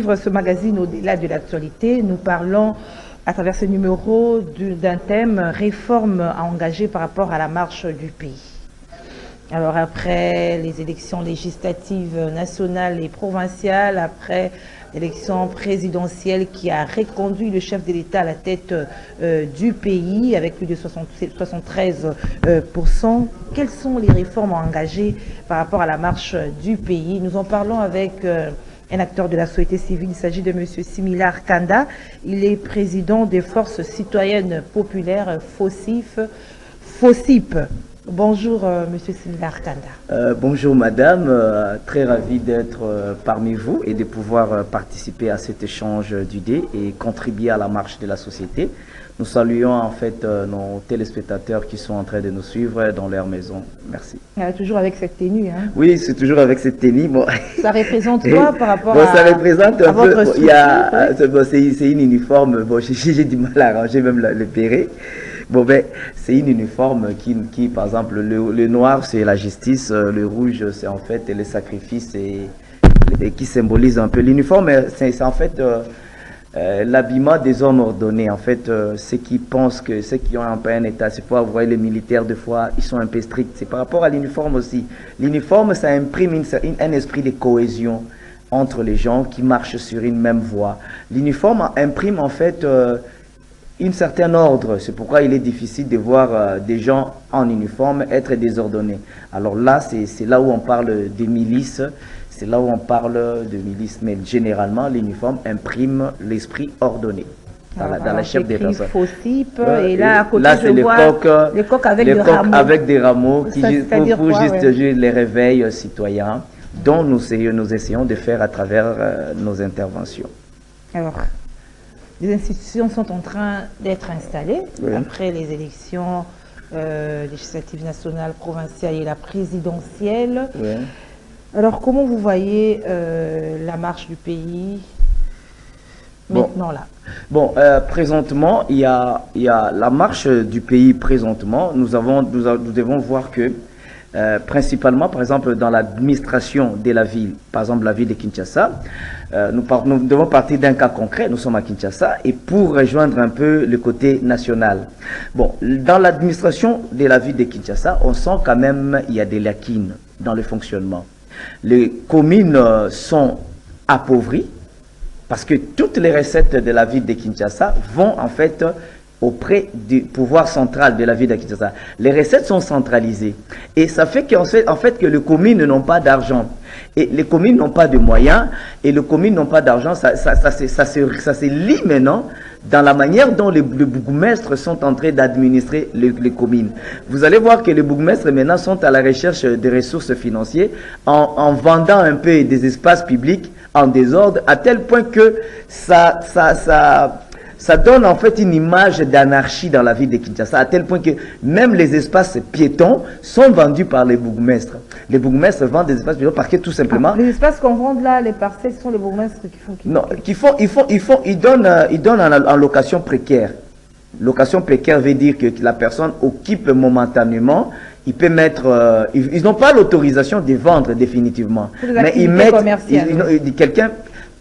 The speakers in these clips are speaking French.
Ce magazine au-delà de l'actualité, nous parlons à travers ce numéro d'un thème réforme à engager par rapport à la marche du pays. Alors après les élections législatives nationales et provinciales, après l'élection présidentielle qui a reconduit le chef de l'État à la tête du pays avec plus de 73%, quelles sont les réformes à engager par rapport à la marche du pays? Nous en parlons avec un acteur de la société civile. Il s'agit de M. Similar Kanda. Il est président des Forces citoyennes populaires FOCIP. Bonjour, Monsieur Similar Kanda. Bonjour, Madame. Très ravi d'être parmi vous et de pouvoir participer à cet échange d'idées et contribuer à la marche de la société. Nous saluons en fait nos téléspectateurs qui sont en train de nous suivre dans leur maison. Merci. Toujours avec cette tenue, hein? Oui, c'est toujours avec cette tenue. Bon. Ça représente quoi par rapport ça représente un peu. C'est une uniforme. Bon, j'ai du mal à arranger même le béret. Bon, ben, c'est une uniforme qui par exemple, le noir, c'est la justice, le rouge, c'est en fait les sacrifices et qui symbolise un peu. L'uniforme, c'est en fait l'habillement des hommes ordonnés. En fait, ceux qui pensent que ceux qui ont un peu un état, c'est pour voir les militaires, des fois, ils sont un peu stricts. C'est par rapport à l'uniforme aussi. L'uniforme, ça imprime un esprit de cohésion entre les gens qui marchent sur une même voie. L'uniforme imprime en fait un certain ordre. C'est pourquoi il est difficile de voir des gens en uniforme être désordonnés. Alors là, c'est là où on parle des milices, c'est là où on parle de milices. Mais généralement, l'uniforme imprime l'esprit ordonné dans la chef des personnes. FOCIP, et là, à côté, là c'est les coques avec des rameaux pour juste les réveils citoyens dont nous essayons de faire à travers nos interventions. Alors, les institutions sont en train d'être installées après les élections législatives nationales, provinciales et la présidentielle. Oui. Alors, comment vous voyez la marche du pays maintenant là? Bon, présentement, il y a la marche du pays présentement. Nous devons voir que principalement, par exemple, dans l'administration de la ville, par exemple la ville de Kinshasa, nous devons partir d'un cas concret. Nous sommes à Kinshasa et pour rejoindre un peu le côté national. Bon, dans l'administration de la ville de Kinshasa, on sent quand même il y a des lacunes dans le fonctionnement. Les communes sont appauvries parce que toutes les recettes de la ville de Kinshasa vont en fait auprès du pouvoir central de la ville de Kinshasa. Les recettes sont centralisées. Et ça fait qu'en fait que les communes n'ont pas d'argent. Et les communes n'ont pas de moyens. Et les communes n'ont pas d'argent. Ça se lie maintenant dans la manière dont les bourgmestres sont en train d'administrer les communes. Vous allez voir que les bourgmestres maintenant sont à la recherche de ressources financières en vendant un peu des espaces publics en désordre, à tel point que ça donne en fait une image d'anarchie dans la ville de Kinshasa, à tel point que même les espaces piétons sont vendus par les bourgmestres. Les bourgmestres vendent des espaces piétons parce que tout simplement... les espaces qu'on vend là, les parcelles, sont les bourgmestres qui font... Non, ils donnent en location précaire. Location précaire veut dire que la personne occupe momentanément, il peut mettre... ils n'ont pas l'autorisation de vendre définitivement. Mais ils mettent... Quelqu'un...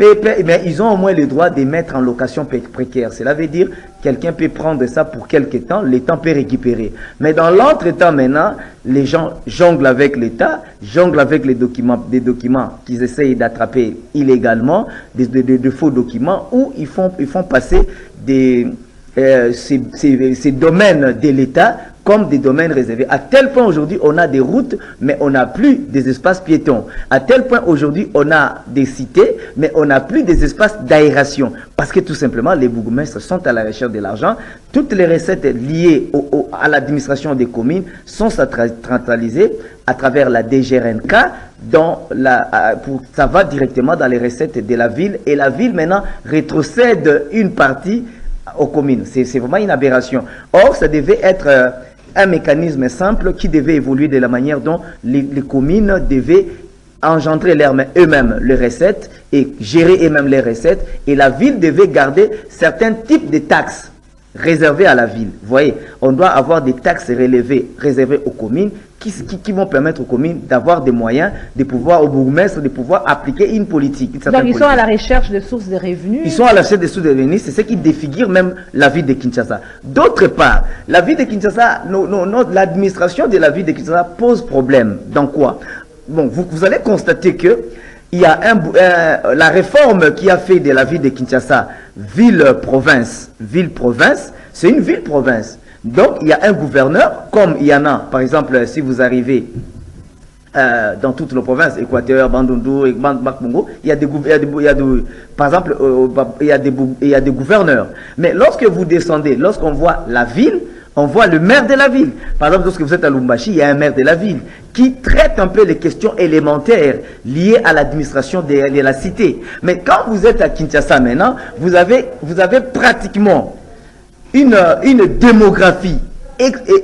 Mais ils ont au moins le droit de mettre en location précaire. Cela veut dire quelqu'un peut prendre ça pour quelque temps, l'État peut récupérer. Mais dans l'entretemps maintenant, les gens jonglent avec l'État, jonglent avec des documents qu'ils essayent d'attraper illégalement, de faux documents, où ils font passer ces domaines de l'État comme des domaines réservés. À tel point aujourd'hui, on a des routes, mais on n'a plus des espaces piétons. À tel point aujourd'hui, on a des cités, mais on n'a plus des espaces d'aération. Parce que tout simplement, les bourgmestres sont à la recherche de l'argent. Toutes les recettes liées à l'administration des communes sont centralisées à travers la DGRNK, ça va directement dans les recettes de la ville. Et la ville, maintenant, rétrocède une partie aux communes. C'est vraiment une aberration. Or, ça devait être un mécanisme simple qui devait évoluer de la manière dont les communes devaient engendrer eux-mêmes les recettes et gérer eux-mêmes les recettes, et la ville devait garder certains types de taxes réservées à la ville. Vous voyez, on doit avoir des taxes réservées aux communes qui vont permettre aux communes d'avoir des moyens, de pouvoir, au bourgmestre, de pouvoir appliquer une politique. Donc ils sont à la recherche de sources de revenus. Ils sont à la recherche de sources de revenus, c'est ce qui défigure même la ville de Kinshasa. D'autre part, la ville de Kinshasa, l'administration de la ville de Kinshasa pose problème. Dans quoi? Bon, vous allez constater que il y a la réforme qui a fait de la ville de Kinshasa ville-province, c'est une ville-province. Donc, il y a un gouverneur, comme il y en a, par exemple, si vous arrivez dans toutes les provinces, Équateur, Bandundu, Bakmungo, par exemple, il y a des gouverneurs. Mais lorsque vous descendez, lorsqu'on voit la ville, on voit le maire de la ville. Par exemple, lorsque vous êtes à Lubumbashi, il y a un maire de la ville qui traite un peu les questions élémentaires liées à l'administration de la cité. Mais quand vous êtes à Kinshasa maintenant, vous avez pratiquement une démographie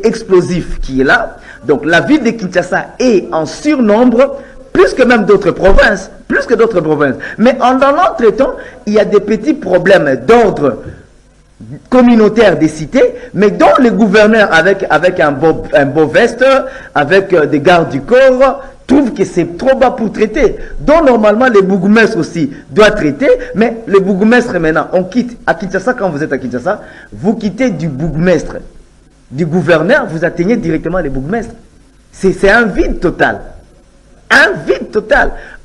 explosive qui est là. Donc la ville de Kinshasa est en surnombre, plus que même d'autres provinces. Mais dans l'entretemps, il y a des petits problèmes d'ordre communautaire des cités, mais dont les gouverneurs avec un beau veste, avec des gardes du corps, trouvent que c'est trop bas pour traiter. Donc normalement les bourgmestres aussi doivent traiter, mais les bourgmestres maintenant, on quitte à Kinshasa. Quand vous êtes à Kinshasa, vous quittez du bourgmestre, du gouverneur, vous atteignez directement les bourgmestres. C'est un vide total.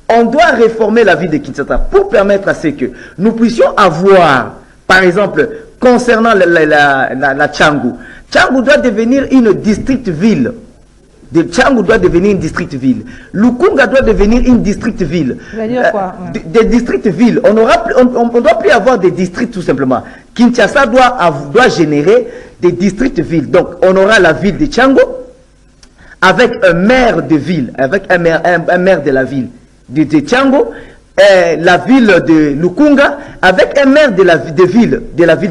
On doit réformer la ville de Kinshasa pour permettre à ce que nous puissions avoir, par exemple, concernant la Tchangou. Tchangou doit devenir une district-ville. Tchangou doit devenir une district-ville. Lukunga doit devenir une district-ville. Des districts-villes. On ne doit plus avoir des districts tout simplement. Kinshasa doit générer des districts-villes. Donc, on aura la ville de Tchangou avec un maire de ville, avec un maire de la ville de Tchangou, la ville de Lukunga, avec un maire de la ville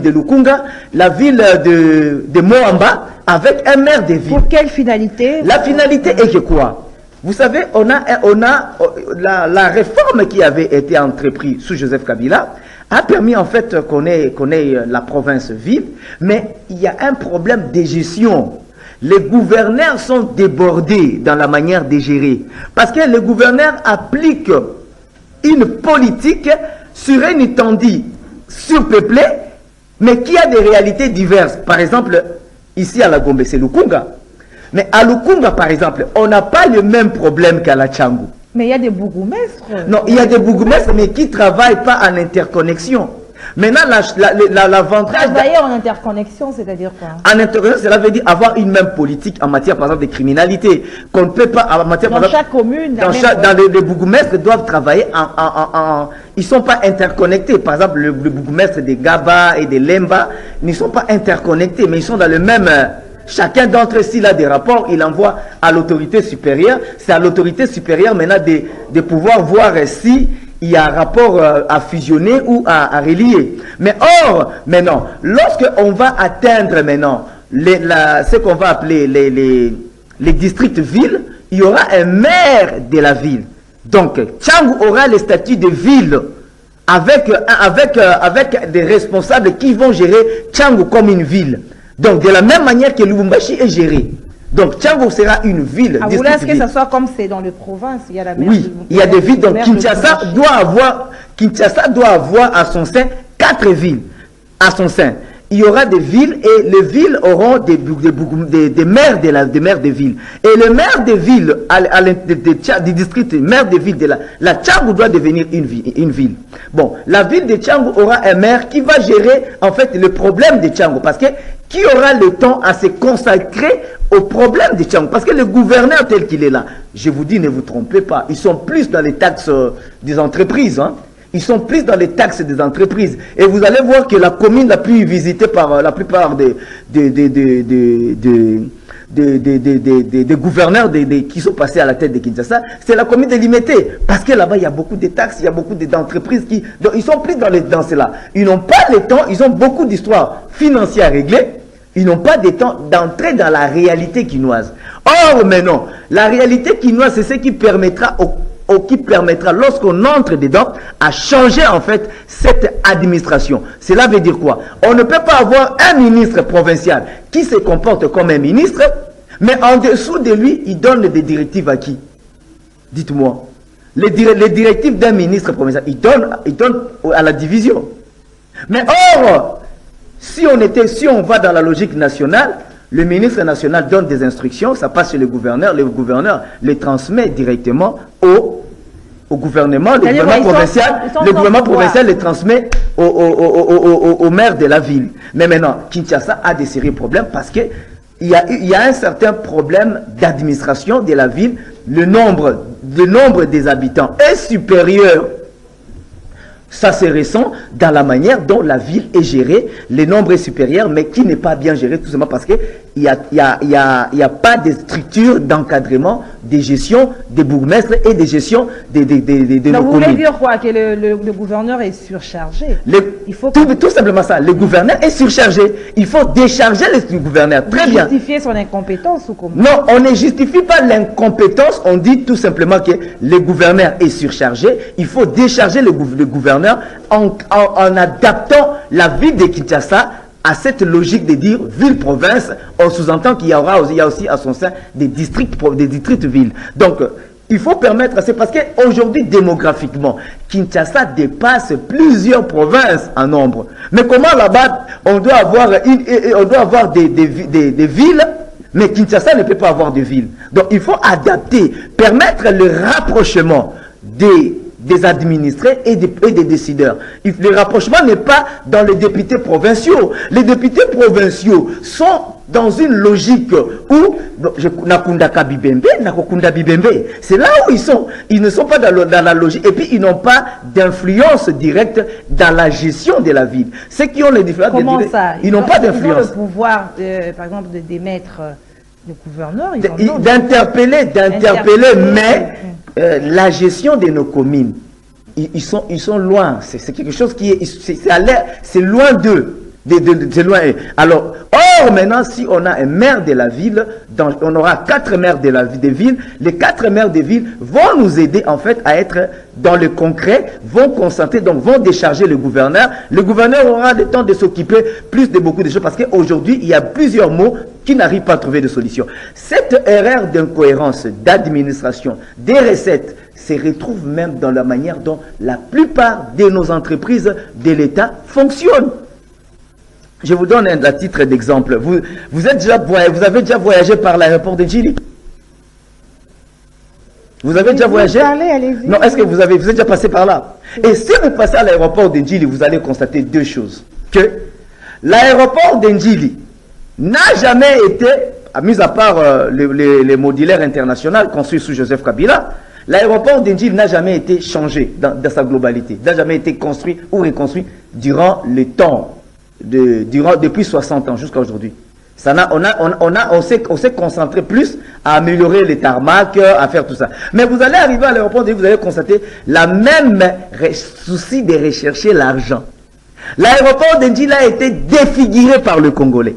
de Lukunga, la ville de Moamba, avec un maire de ville. Pour quelle finalité? La finalité est que quoi? Vous savez, on a la réforme qui avait été entreprise sous Joseph Kabila a permis en fait qu'on ait la province vive, mais il y a un problème de gestion. Les gouverneurs sont débordés dans la manière de gérer, parce que les gouverneurs appliquent une politique sur une étendue surpeuplée, mais qui a des réalités diverses. Par exemple, ici à la Gombe, c'est Lukunga. Mais à Lukunga, par exemple, on n'a pas le même problème qu'à la Tchangou. Mais il y a des bourgmestres. Non, il y a des bourgmestres, mais qui ne travaillent pas en interconnexion. Maintenant, l'avantage... Travailler en interconnexion, c'est-à-dire quoi? En interconnexion, cela veut dire avoir une même politique en matière, par exemple, de criminalité. Qu'on ne peut pas, en matière... Dans chaque commune... Les bourgmestres doivent travailler ils ne sont pas interconnectés. Par exemple, le bourgmestre de Gaba et de Lemba ne sont pas interconnectés, mais ils sont dans le même... Chacun d'entre eux, s'il a des rapports, il envoie à l'autorité supérieure. C'est à l'autorité supérieure maintenant de pouvoir voir si il y a un rapport à fusionner ou à relier. Mais or, maintenant, lorsque on va atteindre maintenant ce qu'on va appeler les districts-villes, il y aura un maire de la ville. Donc, Tchangou aura le statut de ville avec des responsables qui vont gérer Tchangou comme une ville. Donc, de la même manière que Lubumbashi est géré. Donc, Tchangou sera une ville. Vous voulez que ça soit comme c'est dans les provinces? Il y a la oui, il y a des villes. Donc, Kinshasa doit avoir à son sein 4 villes. À son sein. Il y aura des villes et les villes auront des maires de villes. Et le maire de ville, du district, maire de ville de la Tchangou doit devenir une ville. Bon, la ville de Tchangou aura un maire qui va gérer en fait le problème de Tchangou. Parce que qui aura le temps à se consacrer au problème de Tchangou? Parce que le gouverneur tel qu'il est là, je vous dis, ne vous trompez pas, ils sont plus dans les taxes des entreprises, hein. Ils sont plus dans les taxes des entreprises. Et vous allez voir que la commune la plus visitée par la plupart des gouverneurs qui sont passés à la tête de Kinshasa, c'est la commune de Limité. Parce que là-bas, il y a beaucoup de taxes, il y a beaucoup d'entreprises qui... Donc, ils sont plus dans cela. Ils n'ont pas le temps, ils ont beaucoup d'histoires financières à régler. Ils n'ont pas de temps d'entrer dans la réalité quinoise. Or, maintenant, la réalité quinoise, c'est ce qui permettra lorsqu'on entre dedans à changer en fait cette administration. Cela veut dire quoi? On ne peut pas avoir un ministre provincial qui se comporte comme un ministre, Mais en dessous de lui, il donne des directives à qui? Dites-moi. Les directives d'un ministre provincial, il donne à la division. Mais or, si on va dans la logique nationale, le ministre national donne des instructions, ça passe chez le gouverneur les transmet directement au gouvernement, le gouvernement provincial les transmet au maire de la ville. Mais maintenant, Kinshasa a des sérieux problèmes parce que il y a un certain problème d'administration de la ville. Le nombre des habitants est supérieur. Ça, c'est récent dans la manière dont la ville est gérée. Le nombre est supérieur, mais qui n'est pas bien géré, tout simplement parce qu'il n'y a pas de structure d'encadrement, de gestion des bourgmestres et de gestion de nos communes. Vous voulez dire quoi? Que le gouverneur est surchargé? Il faut tout simplement ça. Le gouverneur est surchargé. Il faut décharger le gouverneur. Très bien. Justifier son incompétence ou comment? Non, on ne justifie pas l'incompétence. On dit tout simplement que le gouverneur est surchargé. Il faut décharger le gouverneur en adaptant la ville de Kinshasa à cette logique de dire ville-province. On sous-entend qu'il y a aussi à son sein des districts-villes. Donc, il faut permettre, c'est parce qu'aujourd'hui, démographiquement, Kinshasa dépasse plusieurs provinces en nombre. Mais comment là-bas, on doit avoir des villes, mais Kinshasa ne peut pas avoir de villes. Donc, il faut adapter, permettre le rapprochement des administrés et des décideurs. Le rapprochement n'est pas dans les députés provinciaux. Les députés provinciaux sont dans une logique où c'est là où ils sont. Ils ne sont pas dans la logique. Et puis, ils n'ont pas d'influence directe dans la gestion de la ville. Ceux qui ont les différences... Comment ça? Ils n'ont pas d'influence. Ils ont le pouvoir, par exemple, de démettre le gouverneur. D'interpeller, mais... la gestion de nos communes, ils sont loin. C'est quelque chose qui est... C'est loin d'eux. C'est loin. Alors, or, maintenant, si on a un maire de la ville, on aura 4 maires de ville. Les 4 maires de ville vont nous aider, en fait, à être dans le concret, vont concentrer, donc vont décharger le gouverneur. Le gouverneur aura le temps de s'occuper plus de beaucoup de choses, parce qu'aujourd'hui, il y a plusieurs mots qui n'arrivent pas à trouver de solution. Cette erreur d'incohérence, d'administration, des recettes, se retrouve même dans la manière dont la plupart de nos entreprises de l'État fonctionnent. Je vous donne un titre d'exemple. Vous avez déjà voyagé par l'aéroport de Djili? Vous avez déjà voyagé? Non, est-ce que vous êtes déjà passé par là? Et si vous passez à l'aéroport de Djili, vous allez constater deux choses. Que l'aéroport de Djili n'a jamais été, mis à part les modulaires internationaux construits sous Joseph Kabila, l'aéroport de Djili n'a jamais été changé dans sa globalité, n'a jamais été construit ou reconstruit durant le temps, depuis 60 ans jusqu'à aujourd'hui. On s'est concentré plus à améliorer les tarmacs, à faire tout ça. Mais vous allez arriver à l'aéroport de Djili, vous allez constater la même souci de rechercher l'argent. L'aéroport de Djili a été défiguré par le Congolais.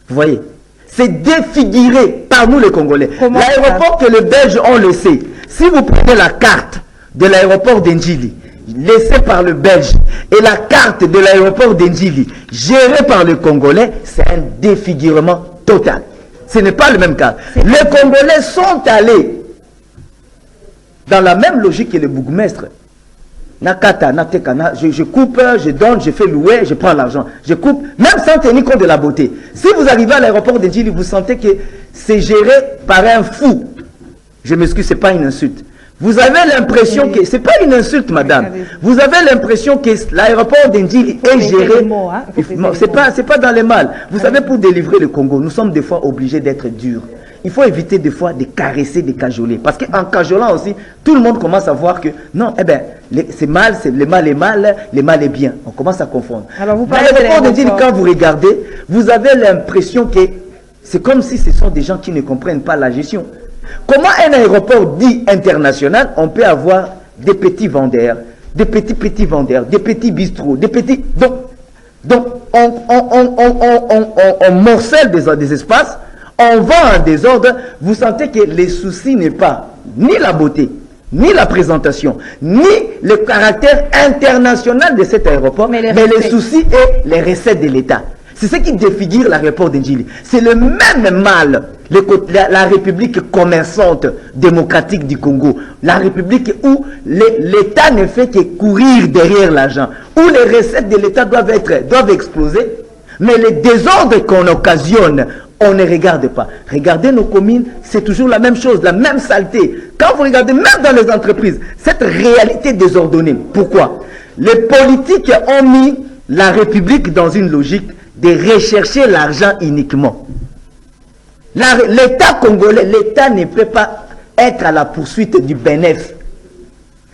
Vous voyez, c'est défiguré par nous les Congolais. L'aéroport que les Belges ont laissé, si vous prenez la carte de l'aéroport d'Ndjili, laissée par le Belge, et la carte de l'aéroport d'Ndjili, gérée par le Congolais, c'est un défigurement total. Ce n'est pas le même cas. Les Congolais sont allés dans la même logique que les bourgmestres. Nakata, Natekana, je coupe, je donne, je fais louer, je prends l'argent. Je coupe, même sans tenir compte de la beauté. Si vous arrivez à l'aéroport de Djili, vous sentez que c'est géré par un fou. Je m'excuse, ce n'est pas une insulte. Vous avez l'impression que... Ce n'est pas une insulte, madame. Vous avez l'impression que l'aéroport de Djili est géré... C'est pas dans les mal. Vous savez, pour délivrer le Congo, nous sommes des fois obligés d'être durs. Il faut éviter des fois de caresser, de cajoler. Parce qu'en cajolant aussi, tout le monde commence à voir que non, eh bien, c'est mal, le mal est mal, le mal est bien. On commence à confondre. Alors vous parlez de dire, quand vous regardez, vous avez l'impression que c'est comme si ce sont des gens qui ne comprennent pas la gestion. Comment un aéroport dit international, on peut avoir des petits vendeurs, des petits vendeurs, des petits bistrots, des petits... Donc on morcelle des espaces. On vend en désordre, vous sentez que les soucis n'est pas ni la beauté, ni la présentation, ni le caractère international de cet aéroport, mais les soucis et les recettes de l'État. C'est ce qui défigure l'aéroport d'Indjili. C'est le même mal, la République commerçante démocratique du Congo, la République où l'État ne fait que courir derrière l'argent, où les recettes de l'État doivent exploser, mais les désordres qu'on occasionne, on ne regarde pas. Regardez nos communes, c'est toujours la même chose, la même saleté. Quand vous regardez même dans les entreprises, cette réalité désordonnée. Pourquoi? Les politiques ont mis la République dans une logique de rechercher l'argent uniquement. L'État congolais, l'État ne peut pas être à la poursuite du bénéfice.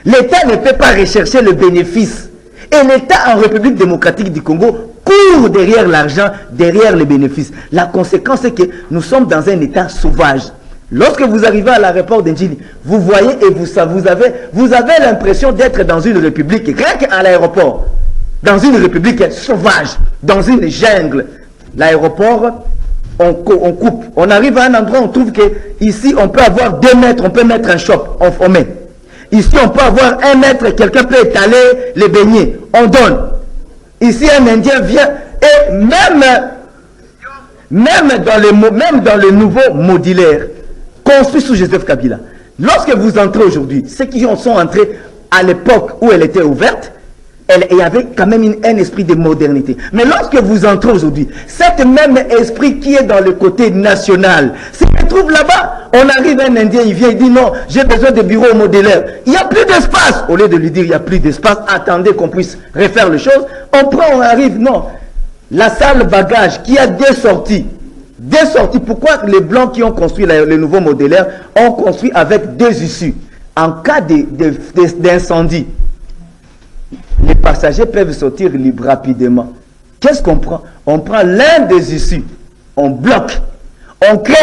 L'État ne peut pas rechercher le bénéfice. Et l'État en République démocratique du Congo court derrière l'argent, derrière les bénéfices. La conséquence, c'est que nous sommes dans un État sauvage. Lorsque vous arrivez à l'aéroport d'Indjili, vous voyez et vous avez l'impression d'être dans une république, rien qu'à l'aéroport, dans une république sauvage, dans une jungle. L'aéroport, on coupe. On arrive à un endroit, on trouve que ici, on peut avoir 2 mètres, on peut mettre un shop, on met. Ici, on peut avoir 1 mètre, quelqu'un peut étaler les beignets, on donne. Ici, un Indien vient et même dans le nouveau modulaire construit sous Joseph Kabila, lorsque vous entrez aujourd'hui, ceux qui sont entrés à l'époque où elle était ouverte, il y avait quand même un esprit de modernité. Mais lorsque vous entrez aujourd'hui, cet même esprit qui est dans le côté national, se trouve là-bas. On arrive, un Indien, il vient, il dit non, j'ai besoin de bureaux modulaires. Il n'y a plus d'espace. Au lieu de lui dire, il n'y a plus d'espace, attendez qu'on puisse refaire les choses. On prend, on arrive, non. La salle bagage qui a 2 sorties. 2 sorties. Pourquoi les Blancs qui ont construit le nouveau modulaire ont construit avec 2 issues? En cas d'incendie, les passagers peuvent sortir libres rapidement. Qu'est-ce qu'on prend? On prend l'un des issues, on bloque, on crée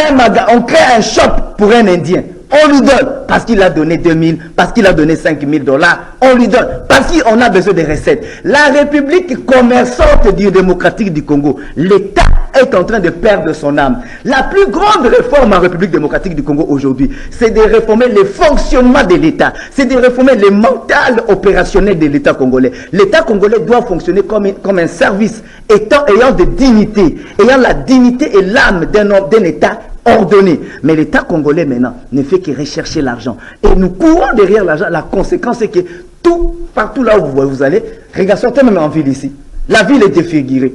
un shop pour un Indien. On lui donne, parce qu'il a donné 2000, parce qu'il a donné 5000 $, on lui donne, parce qu'on a besoin de recettes. La République commerçante démocratique du Congo, l'État est en train de perdre son âme. La plus grande réforme en République démocratique du Congo aujourd'hui, c'est de réformer le fonctionnement de l'État, c'est de réformer le mental opérationnel de l'État congolais. L'État congolais doit fonctionner comme un service ayant de dignité, ayant la dignité et l'âme d'un État ordonné. Mais l'État congolais maintenant ne fait que rechercher l'argent. Et nous courons derrière l'argent. La conséquence c'est que partout là où vous allez, regardez, sortez même en ville ici. La ville est défigurée.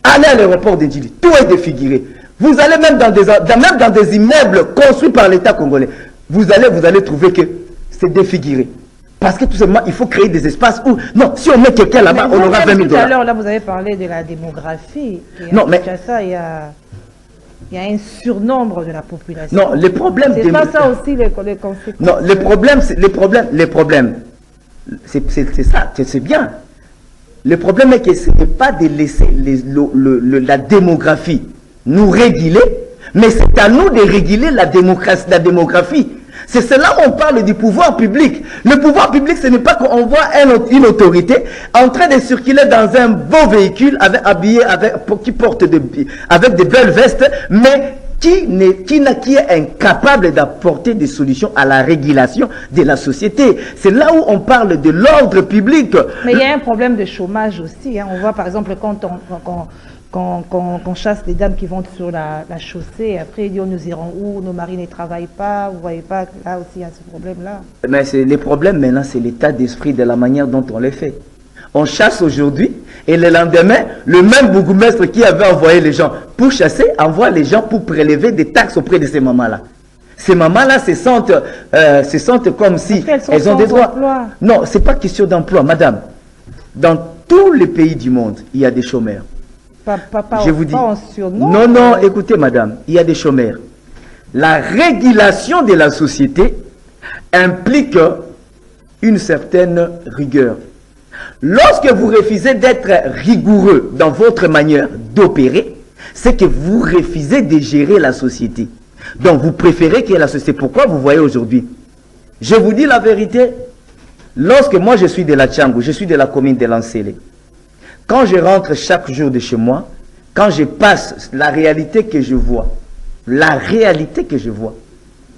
Allez à l'aéroport d'Indjili, tout est défiguré. Vous allez même dans des immeubles construits par l'État congolais. Vous allez trouver que c'est défiguré. Parce que tout simplement, il faut créer des espaces où... Non, si on met quelqu'un là-bas, on aura 20 000 $. Tout à l'heure, là, vous avez parlé de la démographie. Et non, mais... ça, il y a un surnombre de la population. Non, les problèmes... C'est pas ça aussi les conséquences. Non, les problèmes, c'est ça, c'est bien. Le problème est que ce n'est pas de laisser la démographie nous réguler, mais c'est à nous de réguler la démographie. C'est cela où on parle du pouvoir public. Le pouvoir public, ce n'est pas qu'on voit une autorité en train de circuler dans un beau véhicule qui porte avec de belles vestes, mais qui est incapable d'apporter des solutions à la régulation de la société. C'est là où on parle de l'ordre public. Mais il y a un problème de chômage aussi. Hein. On voit par exemple quand chasse les dames qui vont sur la chaussée, après ils disent nous irons où, nos maris ne travaillent pas, vous voyez pas que là aussi il y a ce problème-là. Mais les problèmes maintenant, c'est l'état d'esprit de la manière dont on les fait. On chasse aujourd'hui et le lendemain, le même bourgmestre qui avait envoyé les gens pour chasser, envoie les gens pour prélever des taxes auprès de ces mamans-là. Ces mamans-là se sentent comme si elles ont des droits. Non, ce n'est pas question d'emploi, madame. Dans tous les pays du monde, il y a des chômeurs. Je vous dis, non, écoutez madame, il y a des chômeurs. La régulation de la société implique une certaine rigueur. Lorsque vous refusez d'être rigoureux dans votre manière d'opérer, c'est que vous refusez de gérer la société. Donc vous préférez qu'il y ait la société. Pourquoi vous voyez aujourd'hui? Je vous dis la vérité, lorsque moi je suis de la Tchangou, je suis de la commune de Lansélé, quand je rentre chaque jour de chez moi, quand je passe la réalité que je vois,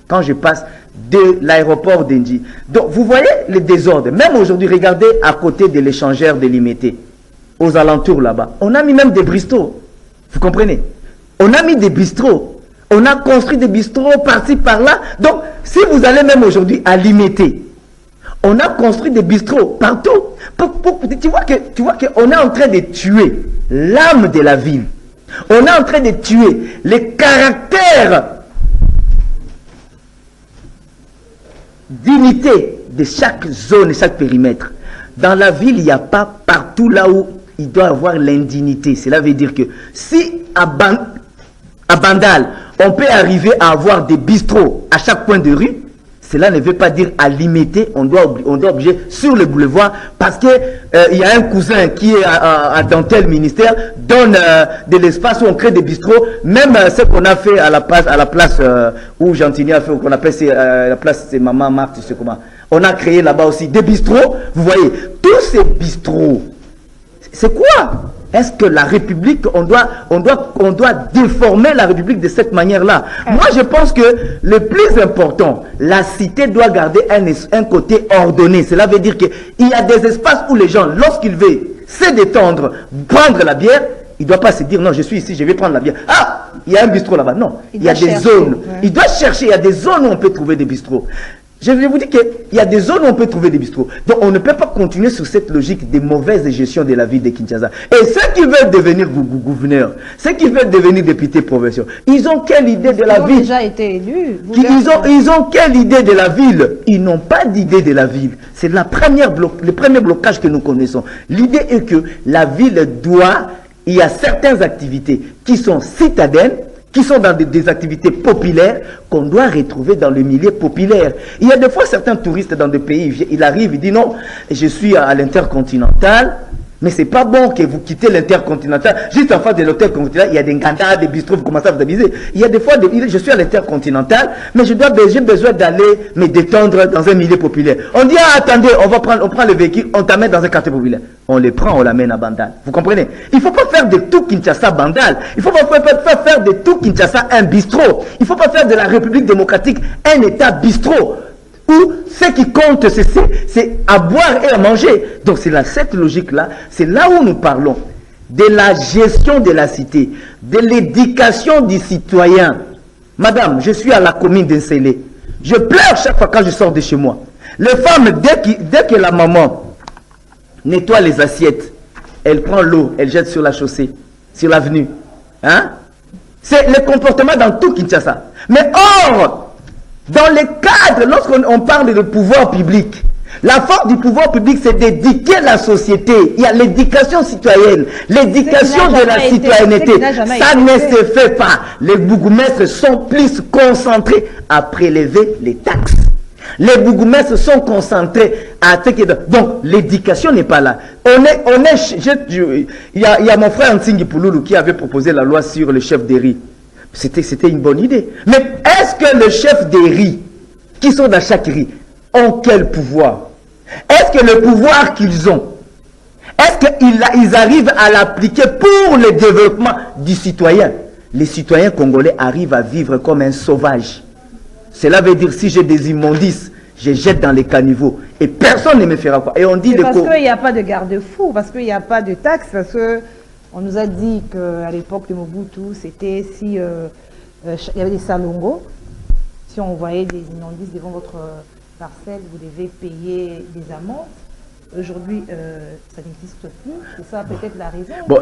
quand je passe de l'aéroport d'Indji. Donc, vous voyez les désordres. Même aujourd'hui, regardez à côté de l'échangeur de Limité. aux alentours là-bas. On a mis même des bistrots. Vous comprenez? On a mis des bistrots. On a construit des bistrots par-ci, par-là. Donc, si vous allez même aujourd'hui à Limité, on a construit des bistrots partout. Tu vois qu'on est en train de tuer l'âme de la ville. On est en train de tuer les caractères d'unité de chaque zone et chaque périmètre. Dans la ville, il n'y a pas partout là où il doit y avoir l'indignité. Cela veut dire que si à Bandal, on peut arriver à avoir des bistrots à chaque coin de rue, cela ne veut pas dire à limiter, on doit obliger sur le boulevard parce que il y a un cousin qui est dans tel ministère, donne de l'espace où on crée des bistrots, même ce qu'on a fait à la place où Gentini a fait, qu'on appelle la place, c'est Maman Marthe, je sais comment. On a créé là-bas aussi des bistrots, vous voyez, tous ces bistrots, c'est quoi? Est-ce que la République, on doit déformer la République de cette manière-là? Moi, je pense que le plus important, la cité doit garder un côté ordonné. Cela veut dire qu'il y a des espaces où les gens, lorsqu'ils veulent se détendre, prendre la bière, il ne doit pas se dire, non, je suis ici, je vais prendre la bière. Ah, il y a un bistrot là-bas. Non, il y a des zones. Ouais. Il doit chercher, il y a des zones où on peut trouver des bistrots. Je vais vous dire qu'il y a des zones où on peut trouver des bistrots. Donc on ne peut pas continuer sur cette logique de mauvaise gestion de la ville de Kinshasa. Et ceux qui veulent devenir gouverneurs, ceux qui veulent devenir députés provinciaux, ils ont quelle idée de la ville? Ils ont déjà été élus. Ils ont quelle idée de la ville? Ils n'ont pas d'idée de la ville. C'est le premier blocage que nous connaissons. L'idée est que la ville il y a certaines activités qui sont citadines, qui sont dans des activités populaires qu'on doit retrouver dans le milieu populaire. Il y a des fois certains touristes dans des pays, ils arrivent, ils disent non, je suis à l'intercontinental, mais c'est pas bon que vous quittez l'intercontinental. Juste en face de l'intercontinental, il y a des gandas, des bistrots, vous commencez à vous amuser. Il y a des fois, je suis à l'intercontinental, mais j'ai besoin d'aller me détendre dans un milieu populaire. On dit, ah, attendez, on prend le véhicule, on t'amène dans un quartier populaire. On les prend, on l'amène à Bandal. Vous comprenez? Il ne faut pas faire de tout Kinshasa Bandal. Il ne faut pas faire de tout Kinshasa un bistrot. Il ne faut pas faire de la République démocratique un État bistrot. Où ce qui compte, c'est à boire et à manger. Donc c'est cette logique-là, c'est là où nous parlons de la gestion de la cité, de l'éducation du citoyen. Madame, je suis à la commune d'Ensélé. Je pleure chaque fois quand je sors de chez moi. Les femmes, dès que la maman nettoie les assiettes, elle prend l'eau, elle jette sur la chaussée, sur l'avenue. Hein? C'est le comportement dans tout Kinshasa. Mais or, dans les cadres, lorsqu'on parle de pouvoir public, la force du pouvoir public, c'est d'éduquer la société. Il y a l'éducation citoyenne, l'éducation de la citoyenneté. Ça ne se fait pas. Les bourgmestres sont plus concentrés à prélever les taxes. Les bourgmestres sont concentrés à... Donc, l'éducation n'est pas là. Il y a mon frère Nsingi Pouloulou qui avait proposé la loi sur le chef des riz. C'était une bonne idée. Mais est-ce que les chefs des riz, qui sont dans chaque riz, ont quel pouvoir? Est-ce que le pouvoir qu'ils ont, est-ce qu'ils arrivent à l'appliquer pour le développement du citoyen? Les citoyens congolais arrivent à vivre comme un sauvage. Cela veut dire si j'ai des immondices, je jette dans les caniveaux et personne ne me fera quoi. Et on dit parce qu'il n'y a pas de garde-fou, parce qu'il n'y a pas de taxes, parce que on nous a dit qu'à l'époque de Mobutu, c'était si il y avait des salongos, si on voyait des immondices devant votre parcelle, vous devez payer des amendes. Aujourd'hui, ça n'existe plus. C'est ça peut-être la raison. Bon,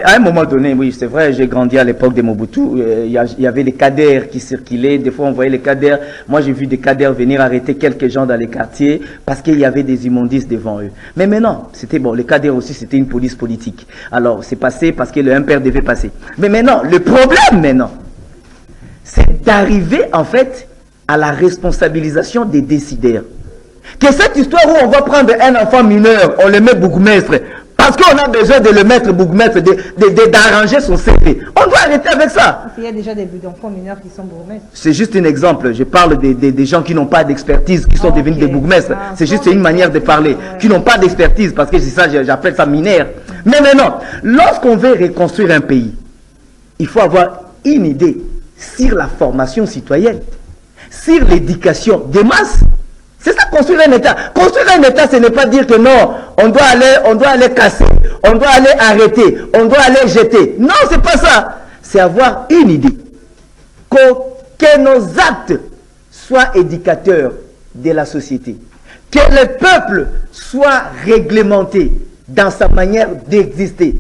à un moment donné, oui, c'est vrai, j'ai grandi à l'époque de Mobutu. Il y avait des cadres qui circulaient. Des fois, on voyait les cadres. Moi, j'ai vu des cadres venir arrêter quelques gens dans les quartiers parce qu'il y avait des immondices devant eux. Mais maintenant, c'était bon. Les cadres aussi, c'était une police politique. Alors, c'est passé parce que le impère devait passer. Mais maintenant, le problème maintenant, c'est d'arriver en fait à la responsabilisation des décideurs. Que cette histoire où on va prendre un enfant mineur, on le met bourgmestre, parce qu'on a besoin de le mettre bourgmestre, d'arranger son CV. On doit arrêter avec ça. Il y a déjà des enfants mineurs qui sont bourgmestres. C'est juste un exemple. Je parle des gens qui n'ont pas d'expertise, qui sont devenus des bourgmestres. C'est juste une manière de parler. Qui n'ont pas d'expertise, parce que c'est ça, j'appelle ça mineur. Mais maintenant, lorsqu'on veut reconstruire un pays, il faut avoir une idée sur la formation citoyenne, sur l'éducation des masses. C'est ça, construire un État. Construire un État, ce n'est pas dire que non, on doit aller casser, on doit aller arrêter, on doit aller jeter. Non, c'est pas ça. C'est avoir une idée. Que nos actes soient éducateurs de la société. Que le peuple soit réglementé dans sa manière d'exister.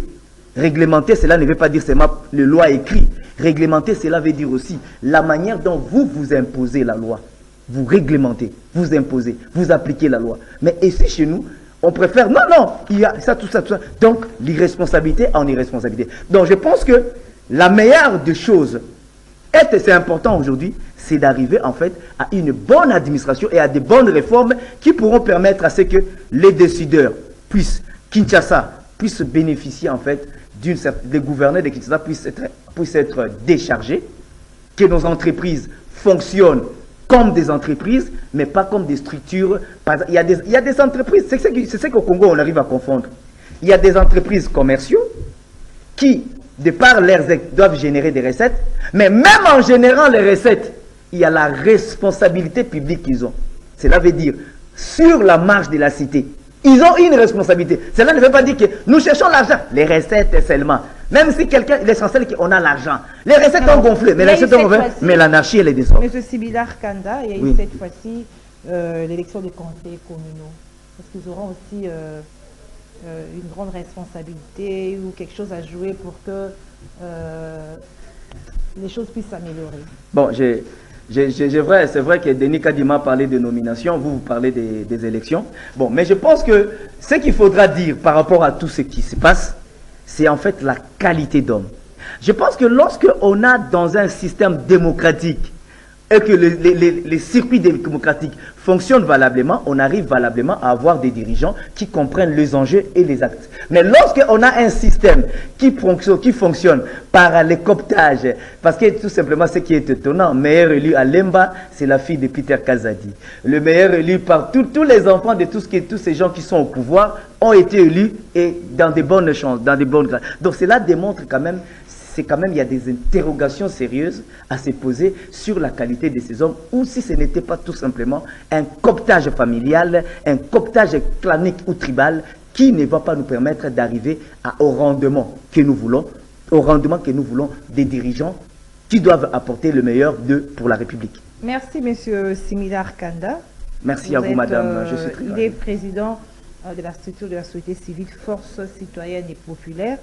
Réglementer, cela ne veut pas dire seulement le loi écrit. Réglementer, cela veut dire aussi la manière dont vous vous imposez la loi. Vous réglementez, vous imposez, vous appliquez la loi. Mais ici, chez nous, on préfère, non, il y a ça, tout ça, tout ça. Donc, l'irresponsabilité en irresponsabilité. Donc, je pense que la meilleure des choses, et c'est important aujourd'hui, c'est d'arriver en fait à une bonne administration et à des bonnes réformes qui pourront permettre à ce que les décideurs puissent, Kinshasa, puissent bénéficier en fait les gouverneurs de Kinshasa puissent être déchargés, que nos entreprises fonctionnent comme des entreprises, mais pas comme des structures. Il y a des entreprises, c'est ce qu'au Congo on arrive à confondre. Il y a des entreprises commerciaux qui, de par leurs doivent générer des recettes, mais même en générant les recettes, il y a la responsabilité publique qu'ils ont. Cela veut dire, sur la marge de la cité, ils ont une responsabilité. Cela ne veut pas dire que nous cherchons l'argent, les recettes seulement. Même si quelqu'un, l'essentiel c'est qu'on a l'argent. Les recettes ont gonflé, mais les recettes ont gonflé, mais l'anarchie, elle est descendue. Monsieur Sibilar Kanda, il y a eu cette fois-ci l'élection des conseils communaux. Est-ce qu'ils auront aussi une grande responsabilité ou quelque chose à jouer pour que les choses puissent s'améliorer? Bon, c'est vrai que Denis Kadima parlait de nomination, vous parlez des élections. Bon, mais je pense que ce qu'il faudra dire par rapport à tout ce qui se passe, c'est en fait la qualité d'homme. Je pense que lorsque on a dans un système démocratique et que les circuits démocratiques fonctionnent valablement, on arrive valablement à avoir des dirigeants qui comprennent les enjeux et les actes. Mais lorsqu'on a un système qui fonctionne par les cooptages, parce que tout simplement ce qui est étonnant, meilleur élu à Lemba, c'est la fille de Peter Kazadi. Le meilleur élu par tous les enfants de tous ces gens qui sont au pouvoir ont été élus et dans des bonnes chances, dans des bonnes grâces. Donc cela démontre quand même, il y a des interrogations sérieuses à se poser sur la qualité de ces hommes, ou si ce n'était pas tout simplement un cooptage familial, un cooptage clanique ou tribal qui ne va pas nous permettre d'arriver au rendement que nous voulons, des dirigeants qui doivent apporter le meilleur d'eux pour la République. Merci, monsieur Sibilar Kanda. Merci à vous, madame. Je suis très il est président de la structure de la société civile Force citoyenne et populaire.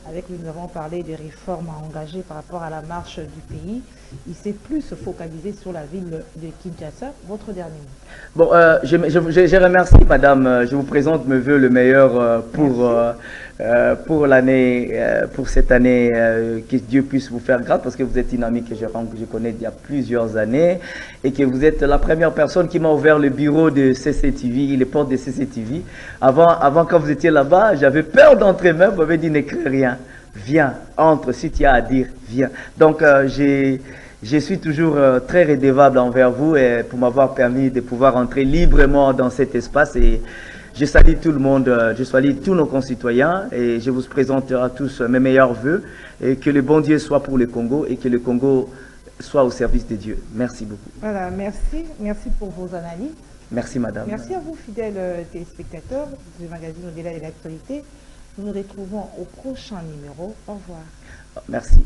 Avec lui, nous avons parlé des réformes à engager par rapport à la marche du pays. Il s'est plus focalisé sur la ville de Kinshasa. Votre dernier mot. Bon, je remercie, madame. Je vous présente mes voeux le meilleur pour l'année, pour cette année. Que Dieu puisse vous faire grâce, parce que vous êtes une amie que je connais il y a plusieurs années et que vous êtes la première personne qui m'a ouvert le bureau de CCTV, les portes de CCTV. Avant quand vous étiez là-bas, j'avais peur d'entrer même. Vous m'avez dit n'écris rien. Viens, entre, si tu as à dire, viens. Donc, je suis toujours très redevable envers vous et pour m'avoir permis de pouvoir entrer librement dans cet espace. Et je salue tout le monde, je salue tous nos concitoyens et je vous présente à tous mes meilleurs voeux et que le bon Dieu soit pour le Congo et que le Congo soit au service de Dieu. Merci beaucoup. Voilà, merci. Merci pour vos analyses. Merci, madame. Merci à vous, fidèles téléspectateurs du magazine Au-delà de l'actualité. Nous nous retrouvons au prochain numéro. Au revoir. Merci.